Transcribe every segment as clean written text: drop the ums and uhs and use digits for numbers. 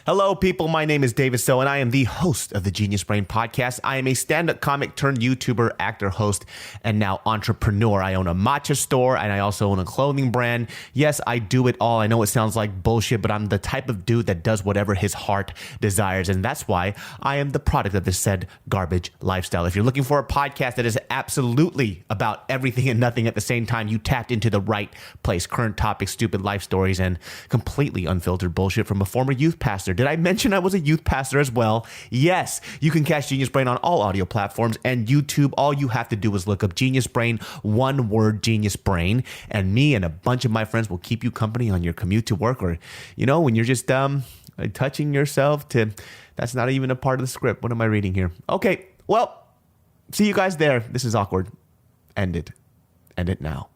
Hello, people. My name is David So, and I am the host of the Genius Brain podcast. I am a stand-up comic turned YouTuber, actor, host, and now entrepreneur. I own a matcha store, and I also own a clothing brand. Yes, I do it all. I know it sounds like bullshit, but I'm the type of dude that does whatever his heart desires, and that's why I am the product of this said garbage lifestyle. If you're looking for a podcast that is absolutely about everything and nothing at the same time, you tapped into the right place. Current topics, stupid life stories, and completely unfiltered bullshit from a former youth pastor. Did I mention I was a youth pastor as well? Yes, you can catch Genius Brain on all audio platforms and YouTube. All you have to do is look up Genius Brain, one word, Genius Brain, and me and a bunch of my friends will keep you company on your commute to work, or, you know, when you're just touching yourself to, that's not even a part of the script. What am I reading here? Okay, well, see you guys there. This is awkward. End it. End it now.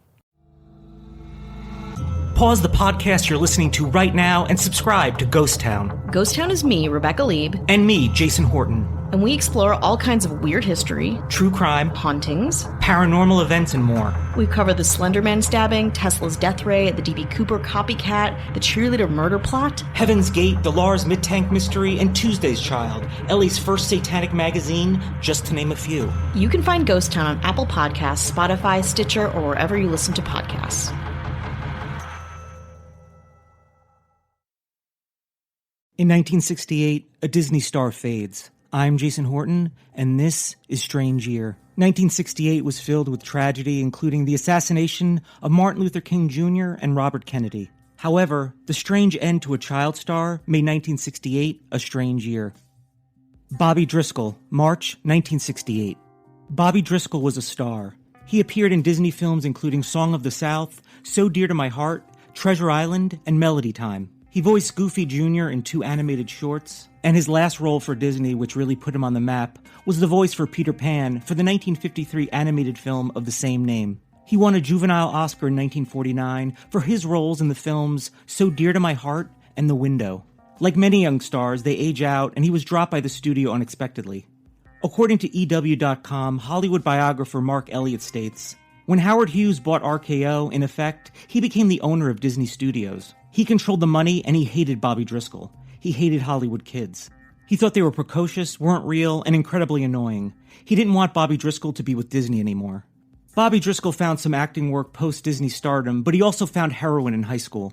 Pause the podcast you're listening to right now and subscribe to Ghost Town. Ghost Town is me, Rebecca Lieb. And me, Jason Horton. And we explore all kinds of weird history, true crime, hauntings, paranormal events, and more. We cover the Slender Man stabbing, Tesla's death ray, the D.B. Cooper copycat, the cheerleader murder plot, Heaven's Gate, the Lars Mid-Tank mystery, and Tuesday's Child, Ellie's first satanic magazine, just to name a few. You can find Ghost Town on Apple Podcasts, Spotify, Stitcher, or wherever you listen to podcasts. In 1968, a Disney star fades. I'm Jason Horton, and this is Strange Year. 1968 was filled with tragedy, including the assassination of Martin Luther King Jr. and Robert Kennedy. However, the strange end to a child star made 1968 a strange year. Bobby Driscoll, March 1968. Bobby Driscoll was a star. He appeared in Disney films including Song of the South, So Dear to My Heart, Treasure Island, and Melody Time. He voiced Goofy Jr. in 2 animated shorts, and his last role for Disney, which really put him on the map, was the voice for Peter Pan for the 1953 animated film of the same name. He won a juvenile Oscar in 1949 for his roles in the films So Dear to My Heart and The Window. Like many young stars, they age out, and he was dropped by the studio unexpectedly. According to EW.com, Hollywood biographer Mark Elliott states, "When Howard Hughes bought RKO, in effect, he became the owner of Disney Studios. He controlled the money, and he hated Bobby Driscoll. He hated Hollywood kids. He thought they were precocious, weren't real, and incredibly annoying. He didn't want Bobby Driscoll to be with Disney anymore." Bobby Driscoll found some acting work post-Disney stardom, but he also found heroin in high school.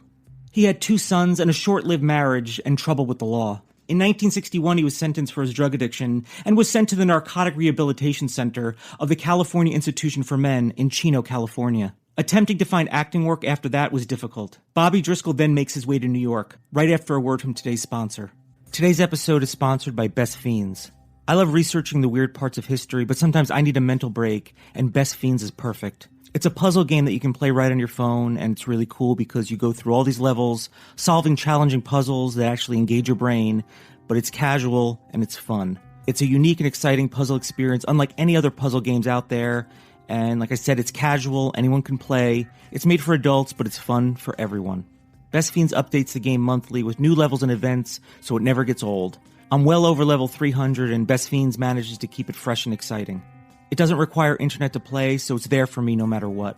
He had 2 sons and a short-lived marriage and trouble with the law. In 1961, he was sentenced for his drug addiction and was sent to the Narcotic Rehabilitation Center of the California Institution for Men in Chino, California. Attempting to find acting work after that was difficult. Bobby Driscoll then makes his way to New York, right after a word from today's sponsor. Today's episode is sponsored by Best Fiends. I love researching the weird parts of history, but sometimes I need a mental break, and Best Fiends is perfect. It's a puzzle game that you can play right on your phone, and it's really cool because you go through all these levels, solving challenging puzzles that actually engage your brain, but it's casual and it's fun. It's a unique and exciting puzzle experience, unlike any other puzzle games out there. And like I said, it's casual, anyone can play. It's made for adults, but it's fun for everyone. Best Fiends updates the game monthly with new levels and events, so it never gets old. I'm well over level 300, and Best Fiends manages to keep it fresh and exciting. It doesn't require internet to play, so it's there for me no matter what.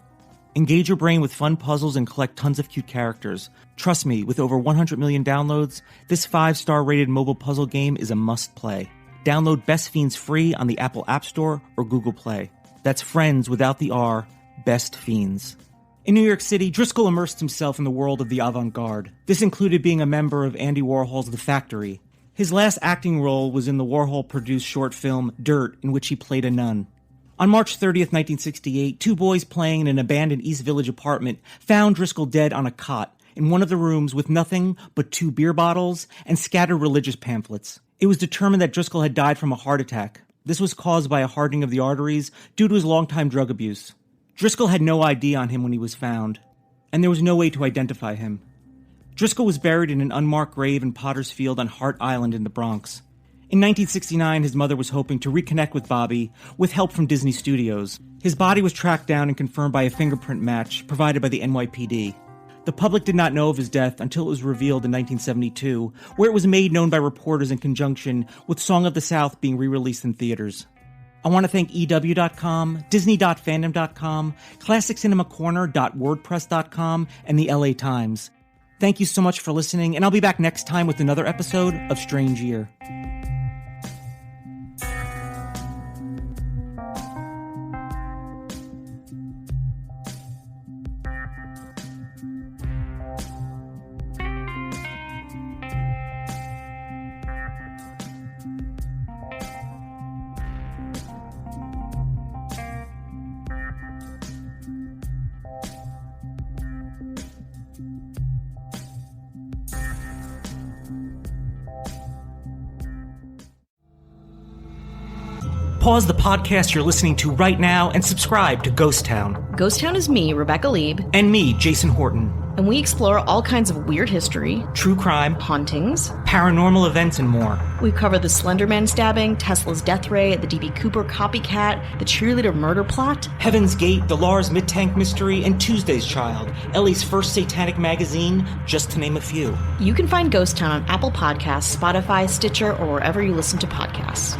Engage your brain with fun puzzles and collect tons of cute characters. Trust me, with over 100 million downloads, this 5-star rated mobile puzzle game is a must-play. Download Best Fiends free on the Apple App Store or Google Play. That's friends without the R, Best Fiends. In New York City, Driscoll immersed himself in the world of the avant-garde. This included being a member of Andy Warhol's The Factory. His last acting role was in the Warhol-produced short film Dirt, in which he played a nun. On March 30th, 1968, 2 boys playing in an abandoned East Village apartment found Driscoll dead on a cot in one of the rooms with nothing but 2 beer bottles and scattered religious pamphlets. It was determined that Driscoll had died from a heart attack. This was caused by a hardening of the arteries due to his longtime drug abuse. Driscoll had no ID on him when he was found, and there was no way to identify him. Driscoll was buried in an unmarked grave in Potter's Field on Hart Island in the Bronx. In 1969, his mother was hoping to reconnect with Bobby with help from Disney Studios. His body was tracked down and confirmed by a fingerprint match provided by the NYPD. The public did not know of his death until it was revealed in 1972, where it was made known by reporters in conjunction with Song of the South being re-released in theaters. I want to thank EW.com, Disney.fandom.com, ClassicCinemaCorner.wordpress.com, and the LA Times. Thank you so much for listening, and I'll be back next time with another episode of Strange Year. Pause the podcast you're listening to right now and subscribe to Ghost Town. Ghost Town is me, Rebecca Lieb. And me, Jason Horton. And we explore all kinds of weird history, true crime, hauntings, paranormal events, and more. We've covered the Slender Man stabbing, Tesla's death ray, the D.B. Cooper copycat, the cheerleader murder plot, Heaven's Gate, the Lars Midtank mystery, and Tuesday's Child, Ellie's first satanic magazine, just to name a few. You can find Ghost Town on Apple Podcasts, Spotify, Stitcher, or wherever you listen to podcasts.